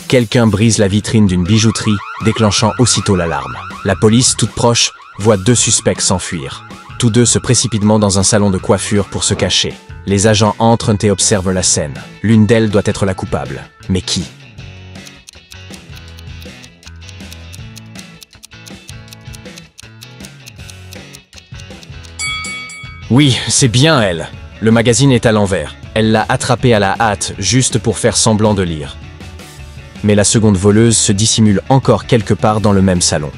Quelqu'un brise la vitrine d'une bijouterie, déclenchant aussitôt l'alarme. La police, toute proche, voit 2 suspects s'enfuir. Tous 2 se précipitent dans un salon de coiffure pour se cacher. Les agents entrent et observent la scène. L'une d'elles doit être la coupable. Mais qui? Oui, c'est bien elle. Le magazine est à l'envers. Elle l'a attrapé à la hâte, juste pour faire semblant de lire. Mais la seconde voleuse se dissimule encore quelque part dans le même salon.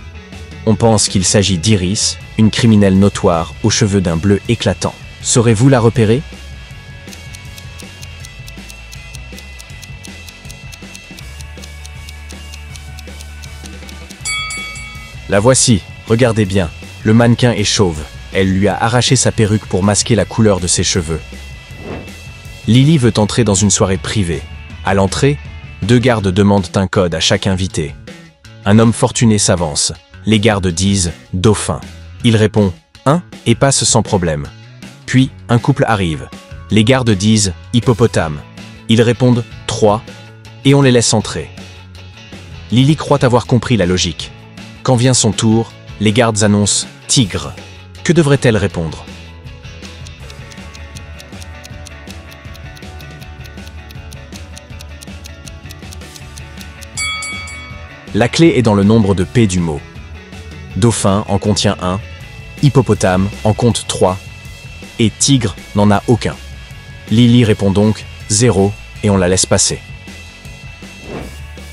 On pense qu'il s'agit d'Iris, une criminelle notoire aux cheveux d'un bleu éclatant. Saurez-vous la repérer? La voici, regardez bien. Le mannequin est chauve. Elle lui a arraché sa perruque pour masquer la couleur de ses cheveux. Lily veut entrer dans une soirée privée. À l'entrée, 2 gardes demandent un code à chaque invité. Un homme fortuné s'avance. Les gardes disent « Dauphin ». Il répond « 1 » et passe sans problème. Puis, un couple arrive. Les gardes disent « Hippopotame ». Ils répondent « 3 » et on les laisse entrer. Lily croit avoir compris la logique. Quand vient son tour, les gardes annoncent « Tigre ». Que devrait-elle répondre? La clé est dans le nombre de P du mot. Dauphin en contient 1, hippopotame en compte 3, et tigre n'en a aucun. Lily répond donc 0 et on la laisse passer.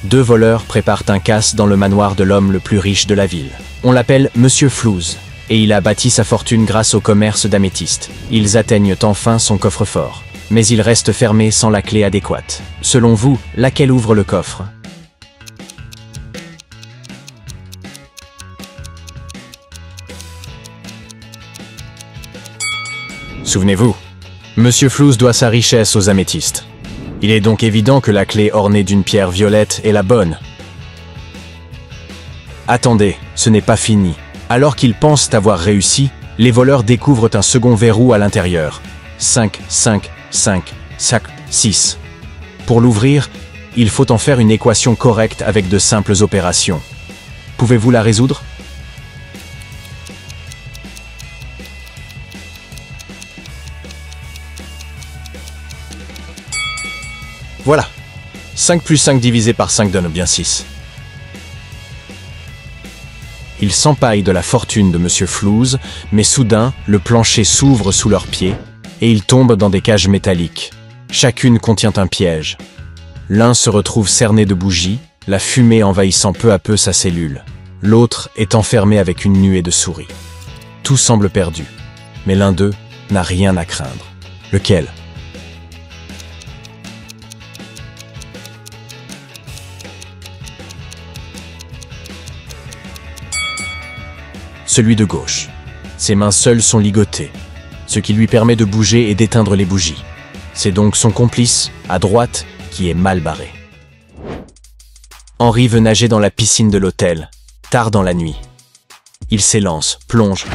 2 voleurs préparent un casse dans le manoir de l'homme le plus riche de la ville. On l'appelle Monsieur Flouze, et il a bâti sa fortune grâce au commerce d'améthystes. Ils atteignent enfin son coffre-fort. Mais il reste fermé sans la clé adéquate. Selon vous, laquelle ouvre le coffre? Souvenez-vous, Monsieur Flouze doit sa richesse aux améthystes. Il est donc évident que la clé ornée d'une pierre violette est la bonne. Attendez, ce n'est pas fini. Alors qu'ils pensent avoir réussi, les voleurs découvrent un second verrou à l'intérieur. 5, 5, 5, 5, 6. Pour l'ouvrir, il faut en faire une équation correcte avec de simples opérations. Pouvez-vous la résoudre? Voilà. 5 plus 5 divisé par 5 donne bien 6. Ils s'empaillent de la fortune de Monsieur Flouze, mais soudain, le plancher s'ouvre sous leurs pieds et ils tombent dans des cages métalliques. Chacune contient un piège. L'un se retrouve cerné de bougies, la fumée envahissant peu à peu sa cellule. L'autre est enfermé avec une nuée de souris. Tout semble perdu, mais l'un d'eux n'a rien à craindre. Lequel? Celui de gauche. Ses mains seules sont ligotées, ce qui lui permet de bouger et d'éteindre les bougies. C'est donc son complice, à droite, qui est mal barré. Henri veut nager dans la piscine de l'hôtel, tard dans la nuit. Il s'élance, plonge,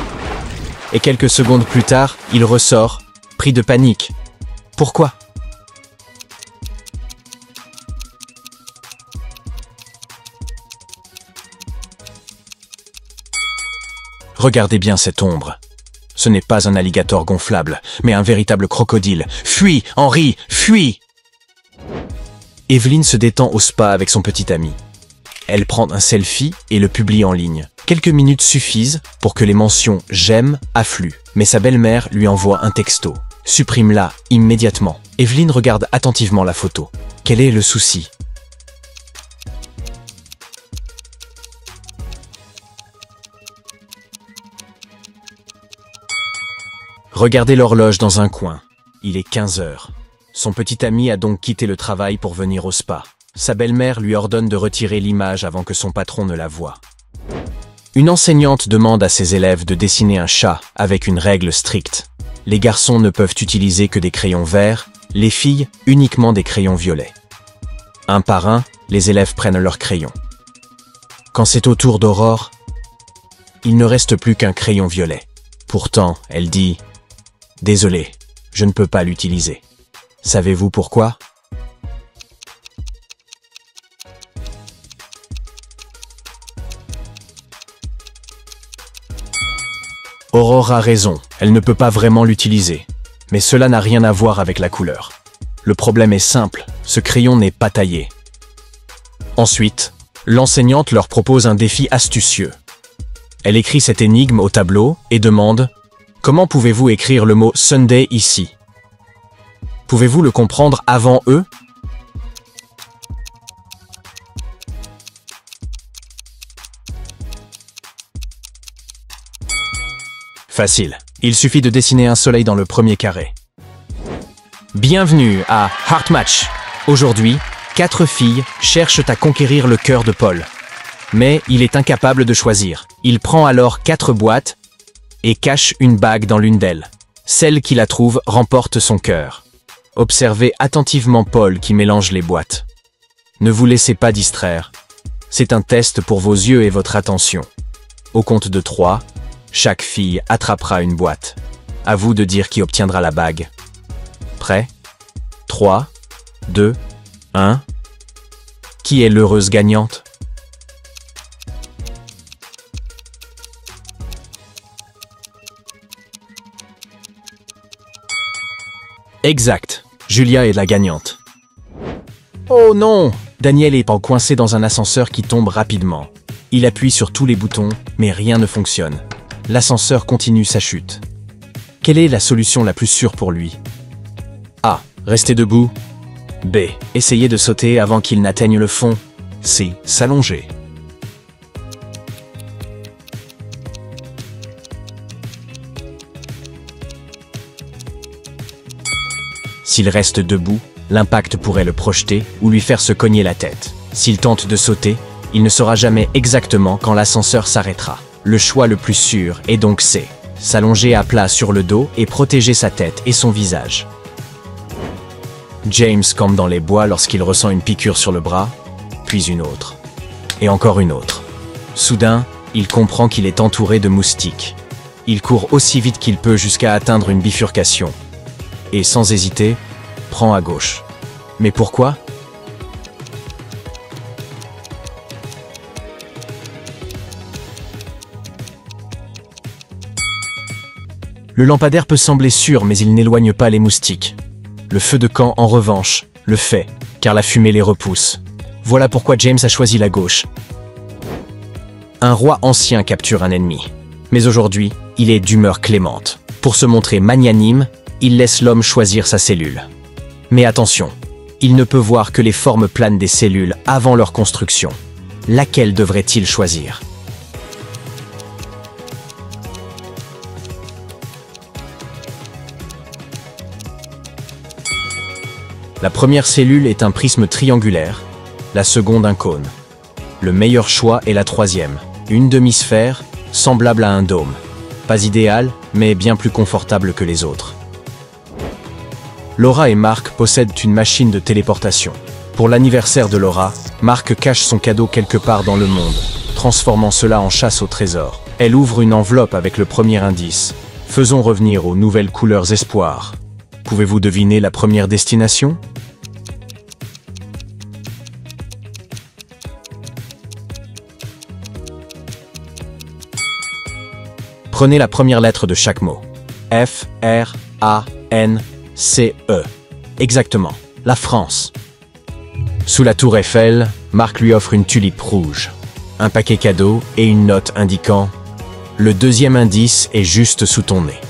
et quelques secondes plus tard, il ressort, pris de panique. Pourquoi? Regardez bien cette ombre. Ce n'est pas un alligator gonflable, mais un véritable crocodile. Fuis, Henri, fuis! Evelyne se détend au spa avec son petit ami. Elle prend un selfie et le publie en ligne. Quelques minutes suffisent pour que les mentions « j'aime » affluent, mais sa belle-mère lui envoie un texto. Supprime-la immédiatement. Evelyne regarde attentivement la photo. Quel est le souci? Regardez l'horloge dans un coin. Il est 15 heures. Son petit ami a donc quitté le travail pour venir au spa. Sa belle-mère lui ordonne de retirer l'image avant que son patron ne la voie. Une enseignante demande à ses élèves de dessiner un chat avec une règle stricte. Les garçons ne peuvent utiliser que des crayons verts, les filles uniquement des crayons violets. Un par un, les élèves prennent leurs crayons. Quand c'est au tour d'Aurore, il ne reste plus qu'un crayon violet. Pourtant, elle dit « Désolé, je ne peux pas l'utiliser. » Savez-vous pourquoi? Aurore a raison, elle ne peut pas vraiment l'utiliser. Mais cela n'a rien à voir avec la couleur. Le problème est simple, ce crayon n'est pas taillé. Ensuite, l'enseignante leur propose un défi astucieux. Elle écrit cette énigme au tableau et demande « Comment pouvez-vous écrire le mot Sunday ici ? Pouvez-vous le comprendre avant eux ?» Facile. Il suffit de dessiner un soleil dans le premier carré. Bienvenue à Heart Match. Aujourd'hui, 4 filles cherchent à conquérir le cœur de Paul. Mais il est incapable de choisir. Il prend alors 4 boîtes et cache une bague dans l'une d'elles. Celle qui la trouve remporte son cœur. Observez attentivement Paul qui mélange les boîtes. Ne vous laissez pas distraire. C'est un test pour vos yeux et votre attention. Au compte de 3, chaque fille attrapera une boîte. À vous de dire qui obtiendra la bague. Prêt ? 3, 2, 1. Qui est l'heureuse gagnante ? Exact, Julia est la gagnante. Oh non! Daniel est coincé dans un ascenseur qui tombe rapidement. Il appuie sur tous les boutons, mais rien ne fonctionne. L'ascenseur continue sa chute. Quelle est la solution la plus sûre pour lui? A. Rester debout. B. Essayer de sauter avant qu'il n'atteigne le fond. C. S'allonger. S'il reste debout, l'impact pourrait le projeter ou lui faire se cogner la tête. S'il tente de sauter, il ne saura jamais exactement quand l'ascenseur s'arrêtera. Le choix le plus sûr est donc C. S'allonger à plat sur le dos et protéger sa tête et son visage. James campe dans les bois lorsqu'il ressent une piqûre sur le bras, puis une autre. Et encore une autre. Soudain, il comprend qu'il est entouré de moustiques. Il court aussi vite qu'il peut jusqu'à atteindre une bifurcation. Et sans hésiter, prend à gauche. Mais pourquoi ? Le lampadaire peut sembler sûr, mais il n'éloigne pas les moustiques. Le feu de camp, en revanche, le fait, car la fumée les repousse. Voilà pourquoi James a choisi la gauche. Un roi ancien capture un ennemi. Mais aujourd'hui, il est d'humeur clémente. Pour se montrer magnanime, il laisse l'homme choisir sa cellule. Mais attention, il ne peut voir que les formes planes des cellules avant leur construction. Laquelle devrait-il choisir ? La première cellule est un prisme triangulaire, la seconde un cône. Le meilleur choix est la troisième, une demi-sphère, semblable à un dôme. Pas idéal, mais bien plus confortable que les autres. Laura et Marc possèdent une machine de téléportation. Pour l'anniversaire de Laura, Marc cache son cadeau quelque part dans le monde, transformant cela en chasse au trésor. Elle ouvre une enveloppe avec le premier indice. Faisons revenir aux nouvelles couleurs espoir. Pouvez-vous deviner la première destination ? Prenez la première lettre de chaque mot. F, R, A, N, C, E. Exactement, la France. Sous la tour Eiffel, Marc lui offre une tulipe rouge, un paquet cadeau et une note indiquant « Le deuxième indice est juste sous ton nez ».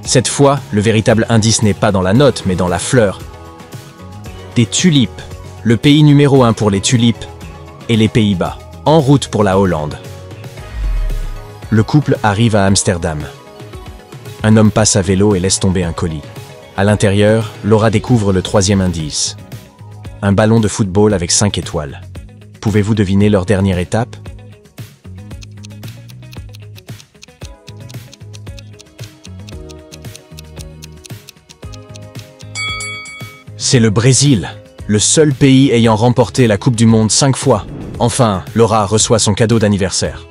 Cette fois, le véritable indice n'est pas dans la note, mais dans la fleur. Des tulipes, le pays numéro 1 pour les tulipes, et les Pays-Bas, en route pour la Hollande. Le couple arrive à Amsterdam. Un homme passe à vélo et laisse tomber un colis. À l'intérieur, Laura découvre le troisième indice. Un ballon de football avec 5 étoiles. Pouvez-vous deviner leur dernière étape ? C'est le Brésil, le seul pays ayant remporté la Coupe du Monde 5 fois. Enfin, Laura reçoit son cadeau d'anniversaire.